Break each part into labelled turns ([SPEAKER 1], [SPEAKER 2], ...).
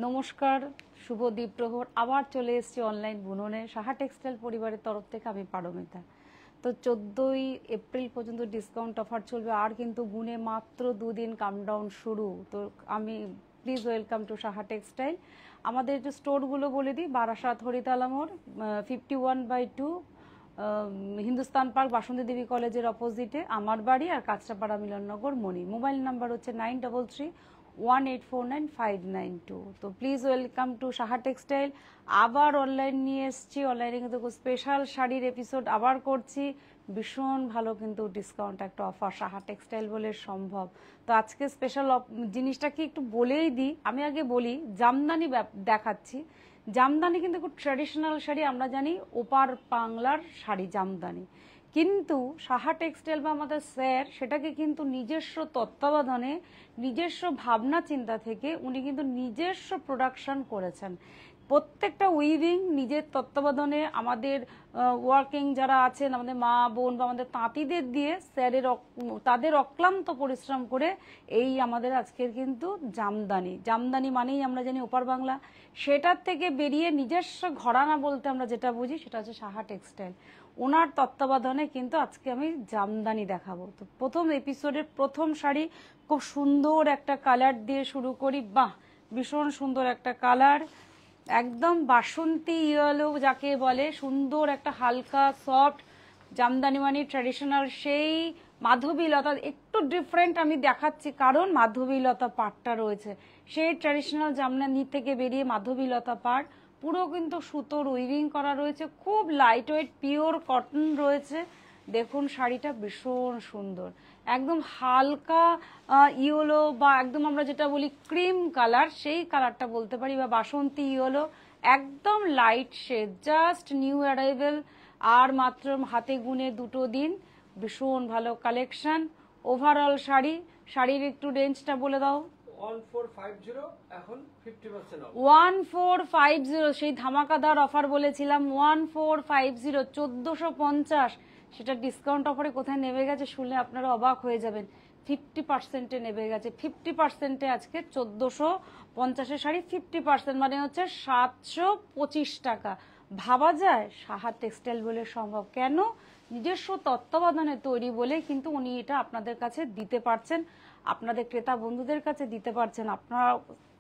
[SPEAKER 1] নমস্কার, শুভ দ্বীপ্রহর। আবার চলে এসেছি অনলাইন বুননে সাহা টেক্সটাইল পরিবারের তরফ থেকে। আমি পারমিতা। তো 14ই এপ্রিল পর্যন্ত ডিসকাউন্ট অফার চলবে, আর কিন্তু গুনে মাত্র 2 দিন কামডাউন শুরু। তো আমি please welcome to Saha textile. আমাদের যে স্টোরগুলো বলে দিই, বারাসাত হরিতালা মোড়, 51/2 হিন্দুস্তান পার্ক, বাসন্তী দেবী কলেজের অপোজিটে আমার বাড়ি, আর কাঁচরাপাড়া মিলননগর মণি। মোবাইল নাম্বার হচ্ছে 9331849592। তো please welcome to Saha textile. আবার অনলাইন নিয়ে এসেছি। অনলাইনে কিন্তু স্পেশাল শাড়ির এপিসোড আবার করছি। ভীষণ ভালো কিন্তু ডিসকাউন্ট একটা অফার সাহা টেক্সটাইল বলে সম্ভব। তো আজকে স্পেশাল জিনিসটা কি একটু বলেই দিই। আমি আগে বলি, জামদানি দেখাচ্ছি। জামদানি কিন্তু খুব ট্র্যাডিশনাল শাড়ি, আমরা জানি ওপার বাংলার শাড়ি জামদানি। কিন্তু সাহা টেক্সটাইল বা আমাদের স্যার সেটাকে কিন্তু নিজস্ব তত্ত্বাবধানে, নিজস্ব ভাবনা চিন্তা থেকে উনি কিন্তু নিজস্ব প্রোডাকশন করেছেন। প্রত্যেকটা উইভিং নিজের তত্ত্বাবধানে, আমাদের ওয়ার্কিং যারা আছেন, আমাদের মা বোন বা আমাদের তাঁতিদের দিয়ে স্যারের তাদের অক্লান্ত পরিশ্রম করে এই আমাদের আজকের কিন্তু জামদানি মানেই আমরা জানি ওপার বাংলা। সেটার থেকে বেরিয়ে নিজস্ব ঘরানা বলতে আমরা যেটা বুঝি সেটা হচ্ছে সাহা টেক্সটাইল। ওনার তত্ত্বাবধানে কিন্তু আজকে আমি জামদানি দেখাবো। তো প্রথম এপিসোডের প্রথম শাড়ি খুব সুন্দর একটা কালার দিয়ে শুরু করি। বাহ, ভীষণ সুন্দর একটা কালার, একদম বাসন্তী ইয়েলো যাকে বলে, সুন্দর একটা হালকা সফট জামদানি মানে ট্র্যাডিশনাল সেই মাধবীলতা। একটু ডিফারেন্ট আমি দেখাচ্ছি কারণ মাধবীলতা পাটটা রয়েছে, সেই ট্র্যাডিশনাল জামদানি থেকে বেরিয়ে মাধবীলতা পাট। পুরো কিন্তু সুতোর উইভিং করা রয়েছে, খুব লাইট ওয়েট পিওর কটন রয়েছে। দেখুন শাড়িটা ভীষণ সুন্দর, একদম হালকা ইয়েলো বা একদম আমরা যেটা বলি ক্রিম কালার, সেই কালারটা বলতে পারি, বা বাসন্তী ইয়েলো, একদম light shade, just new arrival, আর মাত্র হাতে গুনে 2 দিন। ভীষণ ভালো কালেকশন। ওভারঅল শাড়ির একটু রেঞ্জটা বলে দাও।
[SPEAKER 2] 1450, এখন 50% অফ।
[SPEAKER 1] 1450, সেই ধামাকাদার অফার বলেছিলাম 1450, 1450। সেটা ডিসকাউন্ট অফারে কোথায় নেমে গেছে শুনলে আপনারা অবাক হয়ে যাবেন। 50%-এ নেমে গেছে। 50%-এ আজকে 1450 শাড়ি 50%, মানে হচ্ছে 725 টাকা। ভাবা যায় সাহা টেক্সটাইল বলে সম্ভব। কেন? নিজস্ব তত্ত্বাবধানে তৈরি বলে কিন্তু উনি এটা আপনাদের কাছে দিতে পারছেন, আপনাদের ক্রেতা বন্ধুদের কাছে দিতে পারছেন। আপনারা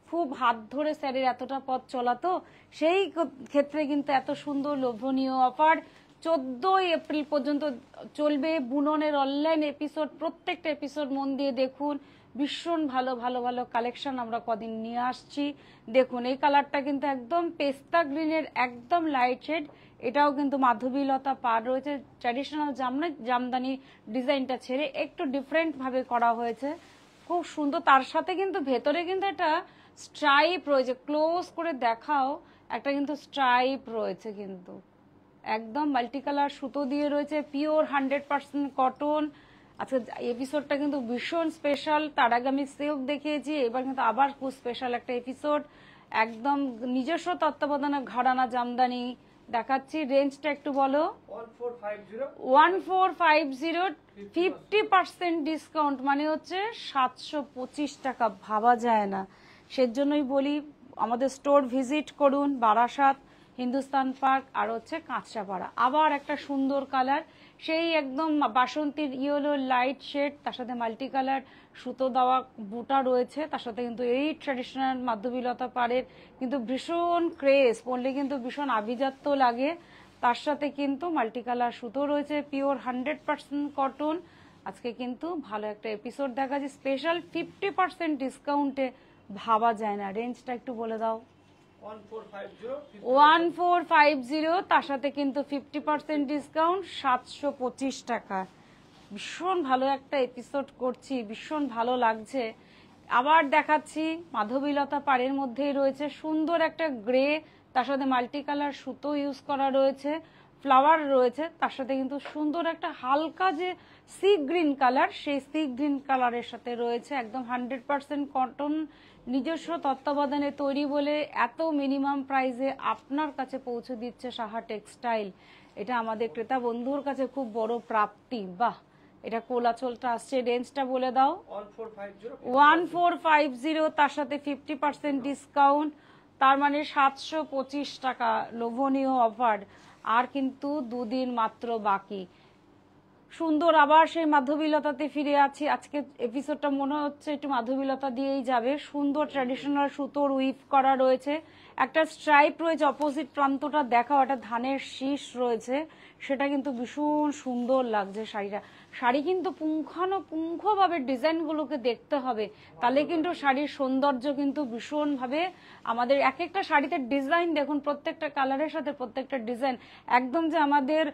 [SPEAKER 1] খুব হাত ধরে স্যারের এতটা পথ চলা, তো সেই ক্ষেত্রে কিন্তু এত সুন্দর লোভনীয় অফার 14ই এপ্রিল পর্যন্ত চলবে। বুননের অনলাইন এপিসোড, প্রত্যেকটা এপিসোড মন দিয়ে দেখুন। ভীষণ ভালো ভালো ভালো কালেকশন আমরা কদিন নিয়ে আসছি। দেখুন এই কালারটা কিন্তু একদম পেস্তা গ্রিনের একদম লাইট শেড। এটাও কিন্তু মাধবীলতা পার রয়েছে, ট্র্যাডিশনাল জামদানি ডিজাইনটা ছেড়ে একটু ডিফারেন্ট ভাবে করা হয়েছে, খুব সুন্দর। তার সাথে কিন্তু ভেতরে কিন্তু একটা স্ট্রাইপ রয়েছে, ক্লোজ করে দেখাও, একটা কিন্তু স্ট্রাইপ রয়েছে, কিন্তু একদম মাল্টি কালার সুতো দিয়ে রয়েছে, পিওর 100% কটন। আচ্ছা, এপিসোডটা কিন্তু ভীষণ স্পেশাল। তার আগে আমি সিল্ক দেখিয়েছি, এবার কিন্তু আবার খুব স্পেশাল একটা এপিসোড, একদম নিজস্ব তত্ত্বাবধানে ঘরানা জামদানি দেখাচ্ছি। রেঞ্জটা একটু বলো। 1450, 50% ডিসকাউন্ট, মানে হচ্ছে 725 টাকা। ভাবা যায় না। সেজন্যই বলি আমাদের স্টোর ভিজিট করুন, বারাসাত, হিন্দুস্তান পার্ক, আর হচ্ছে কাঁচরাপাড়া। আবার একটা সুন্দর কালার, সেই একদম বাসন্তীর ইয়েলো লাইট শেড, তার সাথে মাল্টি কালার সুতো দেওয়া বুটা রয়েছে, তার সাথে কিন্তু এই ট্র্যাডিশনাল মাধবীলতা পাড়ের কিন্তু ভীষণ ক্রেজ, পরলে কিন্তু ভীষণ আভিজাত্য লাগে। তার সাথে কিন্তু মাল্টি কালার সুতো রয়েছে, পিওর 100% কটন। আজকে কিন্তু ভালো একটা এপিসোড দেখা যায় স্পেশাল 50% ডিসকাউন্টে। ভাবা যায় না। রেঞ্জটা একটু বলে দাও। 1450, তার সাথে কিন্তু 50% ডিসকাউন্ট, 725 টাকা। ভীষণ ভালো একটা এপিসোড করছি, ভীষণ ভালো লাগছে। আবার দেখাচ্ছি মাধবীলতা পাড়ের মধ্যেই রয়েছে সুন্দর একটা গ্রে, তার সাথে মাল্টি কালার সুতো ইউজ করা রয়েছে, ফ্লাওয়ার রয়েছে, তার সাথে কিন্তু সুন্দর একটা হালকা যে সি গ্রিন কালার, সেই সি গ্রিন কালারের সাথে রয়েছে একদম 100% কটন, নিজস্ব তত্ত্বাবধানে তৈরি বলে এত মিনিমাম প্রাইসে আপনার কাছে পৌঁছে দিচ্ছে সাহা টেক্সটাইল। এটা আমাদের ক্রেতা বন্ধুর কাছে খুব বড় প্রাপ্তি। বাহ, এটা কোলাচলটা আসছে, রেঞ্জটা বলে দাও।
[SPEAKER 2] 1450
[SPEAKER 1] 1450, তার সাথে 50% ডিসকাউন্ট, তার মানে 725 টাকা। লোভনীয় অফার, আর কিন্তু দুদিন মাত্র বাকি। সুন্দর, আবার সেই মাধবীলতাতে ফিরে আছি। আজকে এপিসোডটা মনে হচ্ছে একটু মাধবীলতা দিয়েই যাবে। সুন্দর ট্র্যাডিশনাল সুতোর উইভ করা রয়েছে, একটা স্ট্রাইপ রয়েছে, অপোজিট প্রান্তটা দেখাও, একটা ধানের শীষ রয়েছে, সেটা কিন্তু ভীষণ সুন্দর লাগছে শাড়িটা। শাড়ি কিন্তু পুঙ্খানুপুঙ্খভাবে ডিজাইনগুলোকে দেখতে হবে, তাহলে কিন্তু শাড়ির সৌন্দর্য কিন্তু ভীষণভাবে আমাদের এক একটা শাড়িতে ডিজাইন দেখুন, প্রত্যেকটা কালারের সাথে প্রত্যেকটা ডিজাইন একদম যে আমাদের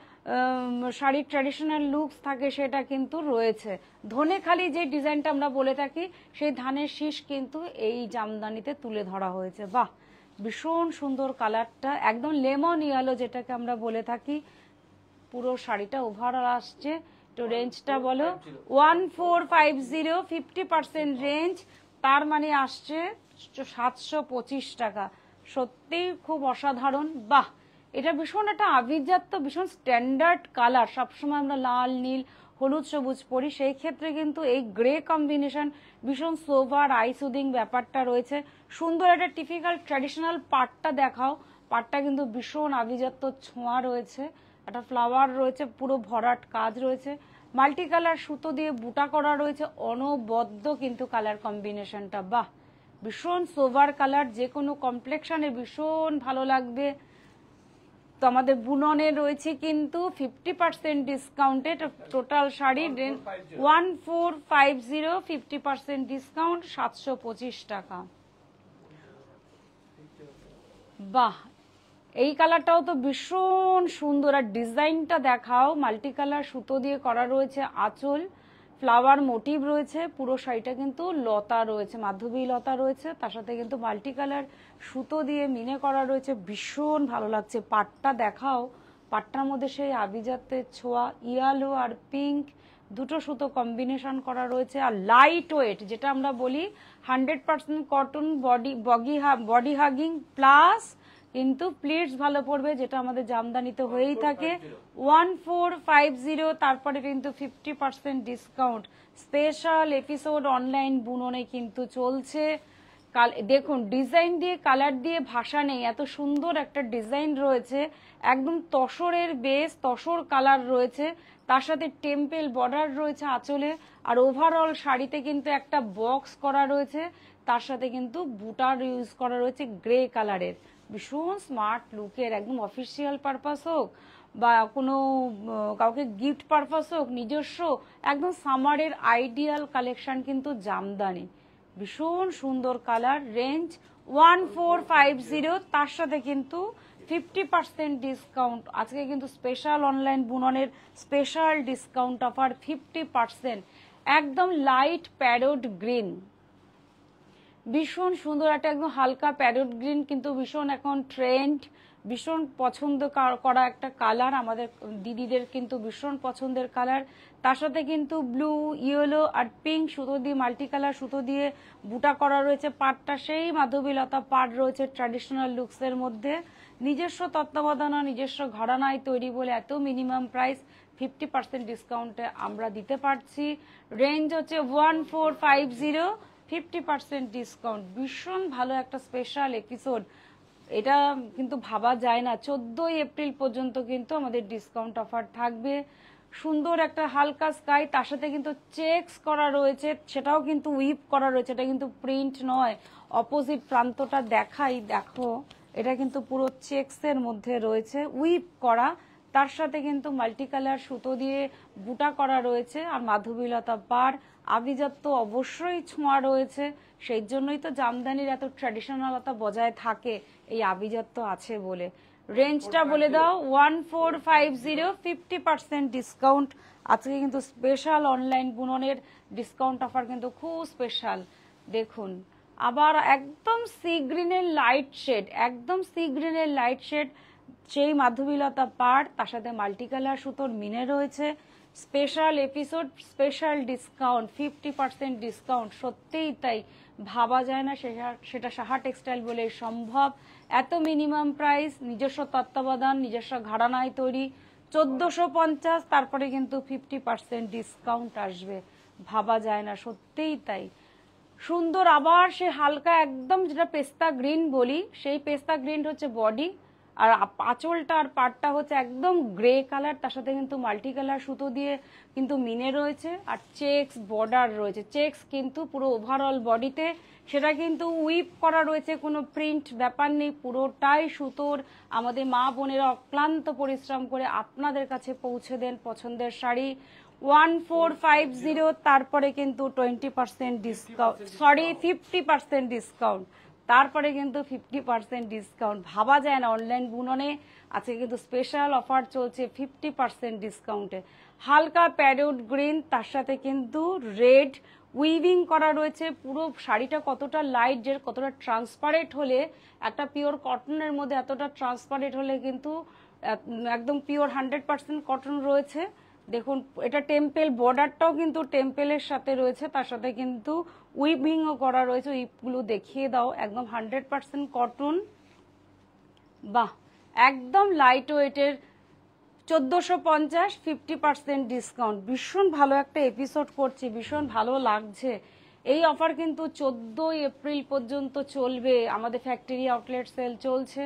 [SPEAKER 1] শাড়ির ট্র্যাডিশনাল লুকস থাকে সেটা কিন্তু রয়েছে। ধনেখালি যে ডিজাইনটা আমরা বলে থাকি, সেই ধানের শীষ কিন্তু এই জামদানিতে তুলে ধরা হয়েছে। বাহ, ভীষণ সুন্দর কালারটা, একদম লেমন ইয়েলো যেটাকে আমরা বলে থাকি। পুরো শাড়িটা ওভারঅল আসছে। তো রেঞ্জটা বলো। 1450, 50% রেঞ্জ, তার মানে আসছে 725 টাকা। সত্যি খুব অসাধারণ। বাহ, এটা ভীষণ একটা আভিজাত্য, ভীষণ স্ট্যান্ডার্ড কালার। সবসময় আমরা লাল, নীল, হলুদ, সবুজ পরি, সেই ক্ষেত্রে কিন্তু এই গ্রে কম্বিনেশন ভীষণ সোভার আইসুদিং ব্যাপারটা রয়েছে। সুন্দর একটা টিপিক্যাল ট্র্যাডিশনাল পাটটা দেখাও, পাটটা কিন্তু ভীষণ আভিজাত্য ছোঁয়া রয়েছে, একটা ফ্লাওয়ার রয়েছে, পুরো ভরাট কাজ রয়েছে, মাল্টি কালার সুতো দিয়ে বুটা করা রয়েছে, অনবদ্য কিন্তু কালার কম্বিনেশনটা। বাহ, ভীষণ সোভার কালার, যে কোনো কমপ্লেকশনে ভীষণ ভালো লাগবে। তো আমাদের বুননে রয়েছে কিন্তু 50% ডিসকাউন্টে টোটাল শাড়ি। 1450, 50% ডিসকাউন্ট, 725 টাকা। বাহ, এই কালারটাও তো ভীষণ সুন্দর, আর ডিজাইনটা দেখাও, মাল্টি কালার সুতো দিয়ে করা রয়েছে, আঁচল ফ্লাওয়ার মোটিভ রয়েছে, পুরো শাড়িটা কিন্তু লতা রয়েছে, মাধবী লতা রয়েছে, তার সাথে কিন্তু মাল্টি কালার সুতো দিয়ে মিনে করা রয়েছে, ভীষণ ভালো লাগছে। পাটটা দেখাও, পাটটার মধ্যে সেই আভিজাত্যের ছোঁয়া, ইয়েলো আর পিঙ্ক দুটো সুতো কম্বিনেশন করা রয়েছে, আর লাইট ওয়েট যেটা আমরা বলি 100% কটন, বডি হাগিং প্লাস কিন্তু প্লিটস ভালো পড়বে, যেটা আমাদের জামদানিতে হয়েই থাকে। 1450, তারপরে কিন্তু 50% ডিসকাউন্ট। স্পেশাল এপিসোড অনলাইন বুননে কিন্তু চলছে। দেখুন, ডিজাইন দিয়ে কালার দিয়ে ভাষা নেই, এত সুন্দর একটা ডিজাইন রয়েছে, একদম তসরের বেস, তসর কালার রয়েছে, তার সাথে টেম্পেল বর্ডার রয়েছে আঁচলে, আর ওভারঅল শাড়িতে কিন্তু একটা বক্স করা রয়েছে, তার সাথে কিন্তু বুটার ইউজ করা রয়েছে গ্রে কালারের। ভীষণ স্মার্ট লুকের, একদম অফিসিয়াল পারপাস হোক বা কোনো কাউকে গিফট পারপাস হোক, নিজস্ব একদম সামারের আইডিয়াল কালেকশন কিন্তু জামদানি। ভীষণ সুন্দর কালার। রেঞ্জ 1450, তার সাথে কিন্তু 50% ডিসকাউন্ট। আজকে কিন্তু স্পেশাল অনলাইন বুননের স্পেশাল ডিসকাউন্ট অফার 50%। একদম লাইট প্যারোট গ্রিন, ভীষণ সুন্দর একটা একদম হালকা প্যারোট গ্রিন, কিন্তু ভীষণ এখন ট্রেন্ড, ভীষণ পছন্দ করা একটা কালার, আমাদের দিদিদের কিন্তু ভীষণ পছন্দের কালার। তার সাথে কিন্তু ব্লু, ইয়েলো আর পিঙ্ক সুতো দিয়ে, মাল্টি কালার সুতো দিয়ে বুটা করা রয়েছে। পাটটা সেই মাধবীলতা পাট রয়েছে ট্র্যাডিশনাল লুকসের মধ্যে, নিজস্ব তত্ত্বাবধান, নিজস্ব ঘরানায় তৈরি বলে এত মিনিমাম প্রাইস 50% ডিসকাউন্টে আমরা দিতে পারছি। রেঞ্জ হচ্ছে 1450, 50% ডিসকাউন্ট। ভীষণ ভালো একটা স্পেশাল এপিসোড, এটা কিন্তু ভাবা যায় না। 14ই এপ্রিল পর্যন্ত কিন্তু আমাদের ডিসকাউন্ট অফার থাকবে। সুন্দর একটা হালকা স্কাই, তার সাথে কিন্তু চেকস করা রয়েছে, সেটাও কিন্তু উইপ করা রয়েছে, এটা কিন্তু প্রিন্ট নয়। অপোজিট প্রান্তটা দেখাই, দেখো, এটা কিন্তু পুরো চেকসের মধ্যে রয়েছে, উইপ করা, তার সাথে কিন্তু মাল্টি কালার সুতো দিয়ে বুটা করা রয়েছে, আর মাধবীলতা পাড়, আভিজাত্য অবশ্যই ছোঁয়া রয়েছে। সেই জন্যই তো জামদানির এত ট্র্যাডিশনালতা বজায় থাকে, এই আভিজাত্য আছে বলে। রেঞ্জটা বলে দাও। 1450, 50% ডিসকাউন্ট। আজকে কিন্তু স্পেশাল অনলাইন বুননের ডিসকাউন্ট অফার কিন্তু খুব স্পেশাল। দেখুন, আবার একদম সি গ্রিনের লাইট শেড, একদম সি গ্রিনের লাইট শেড, সেই মাধবীলতা পাড়, তার সাথে মাল্টি কালার সুতোর মিনে রয়েছে। Special episode, special discount, 50% discount. সত্যিই তাই, ভাবা যায় না সেটা সাহা টেক্সটাইল বলে সম্ভব। এত মিনিমাম প্রাইস, নিজস্ব তত্ত্বাবধান, নিজস্ব ঘরানায় তৈরি, 1450, তারপরে কিন্তু 50% ডিসকাউন্ট আসবে। ভাবা যায় না, সত্যিই তাই সুন্দর। আবার সে হালকা একদম যেটা পেস্তা গ্রিন বলি, সেই পেস্তা গ্রিন হচ্ছে বডি, আর আঁচলটা আর পাটটা হচ্ছে একদম গ্রে কালার, তার সাথে কিন্তু মাল্টি কালার সুতো দিয়ে কিন্তু মিনে রয়েছে, আর চেক্স বর্ডার রয়েছে। চেক্স কিন্তু পুরো ওভারঅল বডিতে, সেটা কিন্তু উইপ করা রয়েছে, কোনো প্রিন্ট ব্যাপার নেই, পুরোটাই সুতোর। আমাদের মা বোনেরা অক্লান্ত পরিশ্রম করে আপনাদের কাছে পৌঁছে দেন পছন্দের শাড়ি। 1450, তারপরে কিন্তু 20% ডিসকাউন্ট, সরি 50% ডিসকাউন্ট, তারপরে কিন্তু 50% ডিসকাউন্ট। ভাবা যায় না, অনলাইন বুননে আজকে কিন্তু স্পেশাল অফার চলছে 50% ডিসকাউন্টে। হালকা প্যারোট গ্রিন, তার সাথে কিন্তু রেড উইভিং করা রয়েছে। পুরো শাড়িটা কতটা লাইট, যে কতটা ট্রান্সপারেন্ট হলে, একটা পিওর কটনের মধ্যে এতটা ট্রান্সপারেন্ট হলে কিন্তু একদম পিওর 100% কটন রয়েছে। দেখুন এটা টেম্পেল, বর্ডারটাও কিন্তু টেম্পেলের সাথে রয়েছে, তার সাথে কিন্তু উইভিংও করা রয়েছে। উইপগুলো দেখিয়ে দাও, একদম 100% কটন। বাহ, একদম লাইট ওয়েটের। 1450, 50% ডিসকাউন্ট। ভীষণ ভালো একটা এপিসোড করছি, ভীষণ ভালো লাগছে। এই অফার কিন্তু 14 এপ্রিল পর্যন্ত চলবে, আমাদের ফ্যাক্টরি আউটলেট সেল চলছে।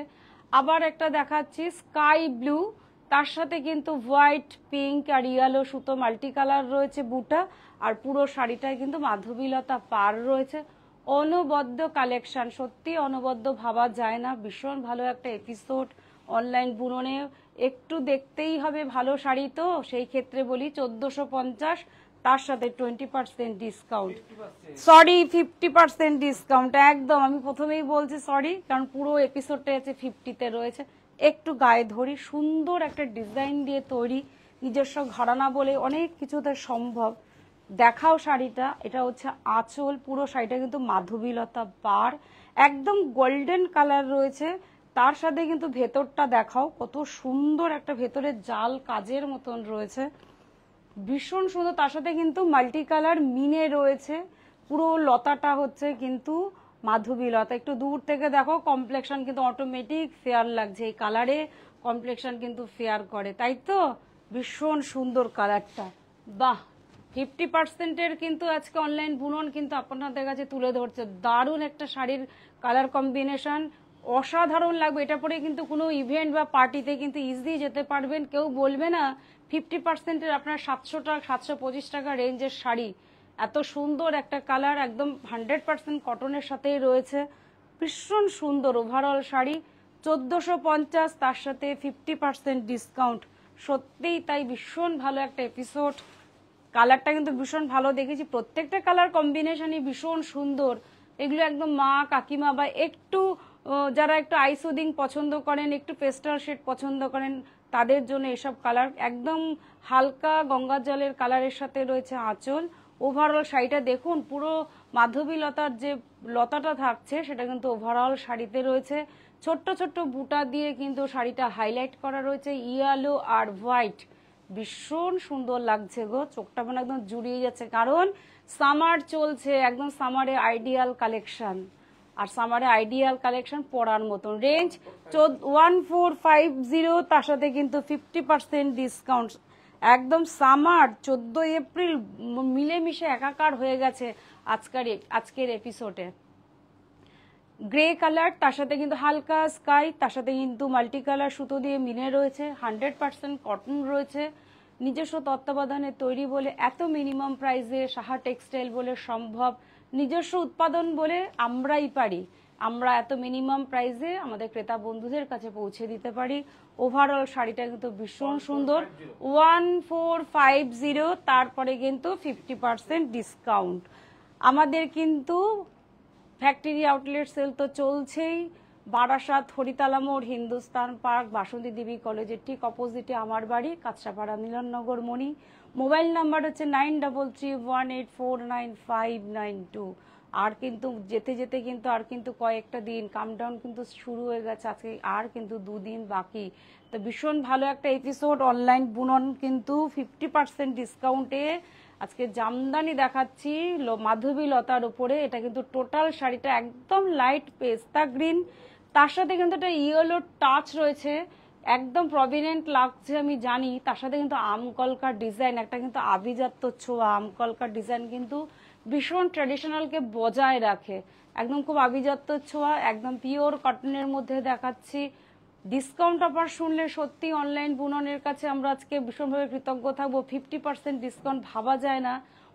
[SPEAKER 1] আবার একটা দেখাচ্ছি স্কাই ব্লু, তার সাথে কিন্তু হোয়াইট, পিঙ্ক আর ইয়েলো সুতো মাল্টি কালার রয়েছে বুটা, আর পুরো শাড়িটায় কিন্তু মাধবীলতা পার রয়েছে। অনবদ্য কালেকশন, সত্যি অনবদ্য, ভাবা যায় না। ভীষণ ভালো একটা এপিসোড অনলাইন বুননে। একটু দেখতেই হবে ভালো শাড়ি, তো সেই ক্ষেত্রে বলি 1450, তার সাথে 20% ডিসকাউন্ট, সরি 50% ডিসকাউন্ট। একদম আমি প্রথমেই বলছি সরি, কারণ পুরো এপিসোডটা আছে 50-তে রয়েছে। একটু গায়ে ধরি, সুন্দর একটা ডিজাইন দিয়ে তৈরি, নিজস্ব ঘরানা বলে অনেক কিছুতে সম্ভব। দেখাও শাড়িটা, এটা হচ্ছে আঁচল, পুরো শাড়িটা কিন্তু মাধবীলতা পার, একদম গোল্ডেন কালার রয়েছে। তার সাথে কিন্তু ভেতরটা দেখাও, কত সুন্দর একটা ভেতরে জাল কাজের মতন রয়েছে, ভীষণ সুন্দর। তার সাথে কিন্তু মাল্টি কালার মিনে রয়েছে, পুরো লতাটা হচ্ছে কিন্তু মাধবীলতা। একটু দূর থেকে দেখো, কমপ্লেকশন কিন্তু অটোমেটিক ফেয়ার লাগছে, এই কালারে কমপ্লেকশন কিন্তু ফেয়ার করে, তাই তো? ভীষণ সুন্দর কালারটা, বাহ। 50%-এর কিন্তু আজকে অনলাইন বুনন কিন্তু আপনাদের কাছে তুলে ধরছে। দারুণ একটা শাড়ির কালার কম্বিনেশন, অসাধারণ লাগবে। এটা পরে কিন্তু কোনো ইভেন্ট বা পার্টিতে কিন্তু ইজিলি যেতে পারবেন, কেউ বলবে না 50%-এর আপনার 700 টাকা 725 টাকা রেঞ্জের শাড়ি। এত সুন্দর একটা কালার, একদম 100% কটনের সাথেই রয়েছে, ভীষণ সুন্দর ওভারঅল শাড়ি। 1450, তার সাথে 50% ডিসকাউন্ট। সত্যিই তাই, ভীষণ ভালো একটা এপিসোড। কালারটা কিন্তু ভীষণ ভালো দেখেছি, প্রত্যেকটা কালার কম্বিনেশনই ভীষণ সুন্দর। এগুলো একদম মা কাকিমা বা একটু যারা একটু আইসুদিং পছন্দ করেন, একটু পেস্টাল শেড পছন্দ করেন, তাদের জন্য এসব কালার। একদম হালকা গঙ্গা জলের কালারের সাথে রয়েছে আঁচল। ওভারঅল শাড়িটা দেখুন, পুরো মাধবীলতার যে লতাটা থাকছে সেটা কিন্তু ওভারঅল শাড়িতে রয়েছে। ছোট্ট ছোট্ট বুটা দিয়ে কিন্তু শাড়িটা হাইলাইট করা রয়েছে, ইয়েলো আর হোয়াইট। ভীষণ সুন্দর লাগছে গো, চোখটা মানে একদম জুড়িয়ে যাচ্ছে, কারণ সামার চলছে, একদম সামারে আইডিয়াল কালেকশন। আর সামারে আইডিয়াল কালেকশন পরার মতন। রেঞ্জ 1450, তার সাথে কিন্তু 50% ডিসকাউন্ট। একদম সামার 14 এপ্রিল মিলেমিশে একাকার হয়ে গেছে আজকের এপিসোডে। গ্রে কালার, তার সাথে কিন্তু হালকা স্কাই, তার সাথে কিন্তু মাল্টি কালার সুতো দিয়ে মিনে রয়েছে, 100% কটন রয়েছে, নিজস্ব তত্ত্বাবধানে তৈরি বলে এত মিনিমাম প্রাইসে সাহা টেক্সটাইল বলে সম্ভব। নিজস্ব উৎপাদন বলে আমরাই পারি, আমরা এত মিনিমাম প্রাইসে আমাদের ক্রেতা বন্ধুদের কাছে পৌঁছে দিতে পারি। ওভারঅল শাড়িটা কিন্তু ভীষণ সুন্দর। 1450, তারপরে কিন্তু 50% ডিসকাউন্ট। আমাদের কিন্তু ফ্যাক্টরি আউটলেট সেল তো চলছেই। বারাসাত, হরিতলা মোড়, হিন্দুস্তান পার্ক, বাসন্তী দেবী কলেজের ঠিক অপোজিটে আমার বাড়ি, কাঁচরাপাড়া মিলননগর মণি। মোবাইল নাম্বার হচ্ছে 9331849592। আর কিন্তু যেতে যেতে কিন্তু আর কিন্তু কয়েকটা দিন, কামডাউন কিন্তু শুরু হয়ে গেছে, আজকে আর কিন্তু 2 দিন বাকি। তো ভীষণ ভালো একটা এপিসোড অনলাইন বুনন কিন্তু 50% ডিসকাউন্টে আজকে জামদানি দেখাচ্ছি মাধবীলতার উপরে। এটা কিন্তু টোটাল শাড়িটা একদম লাইট পেস্তা গ্রিন, তার সাথে কিন্তু একটা ইয়েলো টাচ রয়েছে, একদম প্রভিনেন্ট লাগছে আমি জানি, তার সাথে কিন্তু আমকলকার ডিজাইন, একটা কিন্তু আভিজাত্য ছোঁয়া, আমকলকার ডিজাইন কিন্তু ভীষণ ট্র্যাডিশনালকে বজায় রাখে, একদম খুব আভিজাত্য ছোঁয়া, একদম পিওর কটনের মধ্যে দেখাচ্ছি। ডিসকাউন্ট অফার শুনলে সত্যি অনলাইন বুননের কাছে আমরা আজকে ভীষণভাবে কৃতজ্ঞ থাকবো। 50% ডিসকাউন্ট ভাবা যায় না।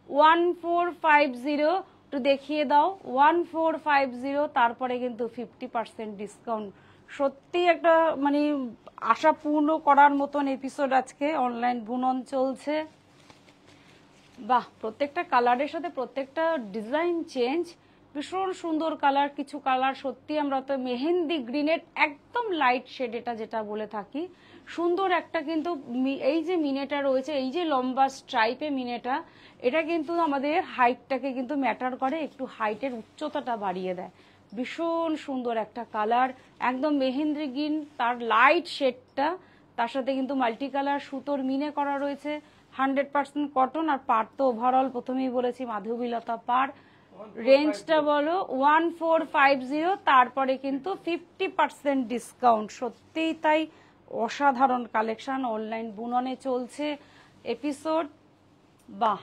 [SPEAKER 1] 1450 একটু দেখিয়ে দাও, 1450, তারপরে কিন্তু 50% ডিসকাউন্ট। সত্যি একটা মানে আশা পূর্ণ করার মতন এপিসোড আজকে অনলাইন বুনন চলছে। বাহ, প্রত্যেকটা কালারের সাথে প্রত্যেকটা ডিজাইন চেঞ্জ, ভীষণ সুন্দর কালার। কিছু কালার সত্যি আমরা তো মেহেন্দি গ্রিনের একদম লাইট শেড, এটা যেটা বলে থাকি, সুন্দর একটা কিন্তু এই যে মিনেটা রয়েছে, এই যে লম্বা স্ট্রাইপে মিনেটা, এটা কিন্তু আমাদের হাইটটাকে কিন্তু ম্যাটার করে, একটু হাইটের উচ্চতাটা বাড়িয়ে দেয়। ভীষণ সুন্দর একটা কালার, একদম মেহেন্দি গ্রিন, তার লাইট শেডটা, তার সাথে কিন্তু মাল্টি কালার সুতোর মিনে করা রয়েছে, 100% কটন। আর পার তো ওভারঅল প্রথমেই বলেছি মাধবীলতা পার। রেঞ্জটা বলো 1450, তারপরে কিন্তু 50% ডিসকাউন্ট। সত্যিই তাই, অসাধারণ কালেকশন অনলাইন বুননে চলছে এপিসোড। বাহ,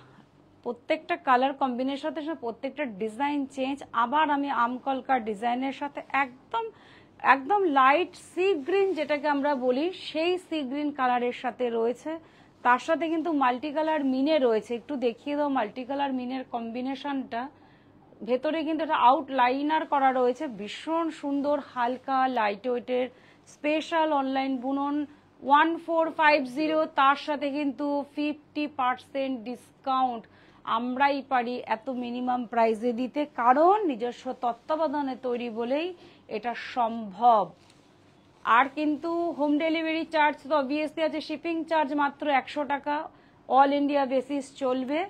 [SPEAKER 1] প্রত্যেকটা কালার কম্বিনেশনের সাথে প্রত্যেকটা ডিজাইন চেঞ্জ। আবার আমি আমকলকার ডিজাইনের সাথে একদম একদম লাইট সি গ্রিন যেটাকে আমরা বলি, সেই সি গ্রিন কালারের সাথে রয়েছে, তার সাথে কিন্তু মাল্টি কালার মিনে রয়েছে। একটু দেখিয়ে দাও মাল্টি কালার মিনের কম্বিনেশনটা। ভেতরে কিন্তু একটা আউটলাইনার করা রয়েছে, ভীষণ সুন্দর, হালকা লাইট ওয়েটের স্পেশাল অনলাইন বুনন 1450, তার সাথে কিন্তু 50% ডিসকাউন্ট। আমরাই পারি এত মিনিমাম প্রাইসে দিতে, কারণ নিজস্ব তত্ত্বাবধানে তৈরি বলেই এটা সম্ভব। আর কিন্তু হোম ডেলিভারি চার্জ তো অবভিয়াসলি আছে, শিপিং চার্জ মাত্র 100 টাকা, অল ইন্ডিয়া বেসিস চলবে,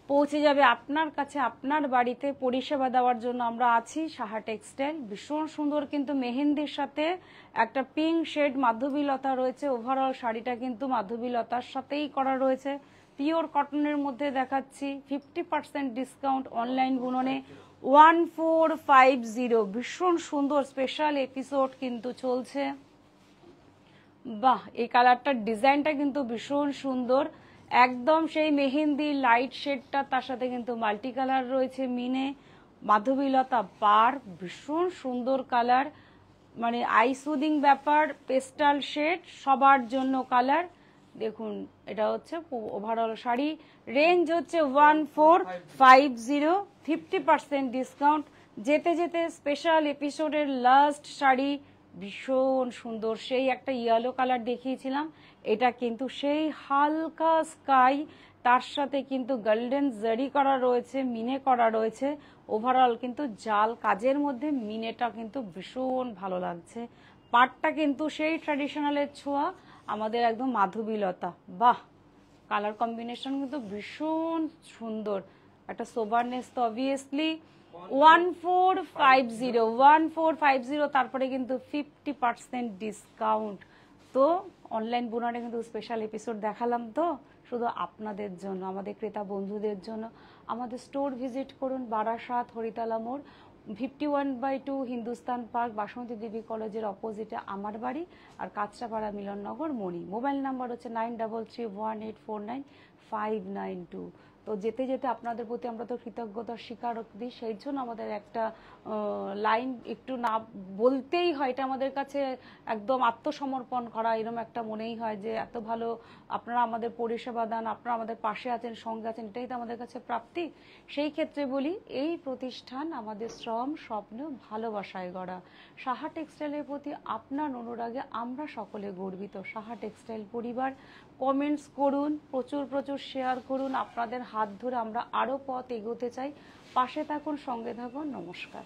[SPEAKER 1] পৌঁছে যাবে আপনার কাছে আপনার বাড়িতে। পরিষেবা দেওয়ার জন্য আমরা আছি সাহা টেক্সটাইল। ভীষণ সুন্দর কিন্তু মেহেন্দির সাথে একটা পিঙ্ক শেড মাধবীলতা রয়েছে, ওভারঅল শাড়িটা কিন্তু মাধবীলতার সাথেই করা রয়েছে, পিওর কটনের মধ্যে দেখাচ্ছি। 50% ডিসকাউন্ট অনলাইন বুননে 1450। ভীষণ সুন্দর স্পেশাল এপিসোড কিন্তু চলছে। বাহ, এই কালারটার ডিজাইনটা কিন্তু ভীষণ সুন্দর, একদম সেই মেহেন্দি লাইট শেডটা, তার সাথে কিন্তু মাল্টি কালার রয়েছে মিনে, মাধবীলতা পার, ভীষণ সুন্দর কালার, মানে আই সুদিং ব্যাপার, পেস্টাল শেড, সবার জন্য কালার। দেখুন এটা হচ্ছে ওভারঅল শাড়ি, রেঞ্জ হচ্ছে 1450, 50% ডিসকাউন্ট। যেতে যেতে স্পেশাল এপিসোডের লাস্ট শাড়ি, ভীষণ সুন্দর, সেই একটা ইয়েলো কালার দেখিয়েছিলাম, এটা কিন্তু সেই হালকা স্কাই, তার সাথে কিন্তু গোল্ডেন জারি করা রয়েছে, মিনে করা রয়েছে, ওভারঅল কিন্তু জাল কাজের মধ্যে মিনেটা কিন্তু ভীষণ ভালো লাগছে। পাটটা কিন্তু সেই ট্র্যাডিশনালের ছোঁয়া, আমাদের একদম মাধবীলতা। বাহ, কালার কম্বিনেশন কিন্তু ভীষণ সুন্দর, একটা সোবারনেস তো অবভিয়াসলি। 1450, তারপরে কিন্তু 50% ডিসকাউন্ট। তো অনলাইন বুনারে কিন্তু স্পেশাল এপিসোড দেখালাম, তো শুধু আপনাদের জন্য, আমাদের ক্রেতা বন্ধুদের জন্য। আমাদের স্টোর ভিজিট করুন, বারাসাত হরিতলা মোড়, 51/2 হিন্দুস্তান পার্ক, বাসন্তী দেবী কলেজের অপোজিটে আমার বাড়ি, আর কাঁচরাপাড়া মিলননগর মণি। মোবাইল নাম্বার হচ্ছে 9331849592। তো যেতে যেতে আপনাদের প্রতি আমরা তো কৃতজ্ঞতার স্বীকারোক্তি, সেই জন্য আমাদের একটা লাইন একটু না বলতেই হয়, এটা আমাদের কাছে একদম আত্মসমর্পণ করা, এরকম একটা মনেই হয় যে এত ভালো আপনারা আমাদের পরিষেবা দেন, আপনারা আমাদের পাশে আছেন, সঙ্গে আছেন, এটাই তো আমাদের কাছে প্রাপ্তি। সেই ক্ষেত্রে বলি, এই প্রতিষ্ঠান আমাদের শ্রম, স্বপ্ন, ভালোবাসায় গড়া। সাহা টেক্সটাইলের প্রতি আপনার অনুরাগে আমরা সকলে গর্বিত। সাহা টেক্সটাইল পরিবার। কমেন্টস করুন, প্রচুর প্রচুর শেয়ার করুন, আপনাদের হাত ধরে আমরা আরও পথ এগোতে চাই। পাশে থাকুন, সঙ্গে থাকুন। নমস্কার।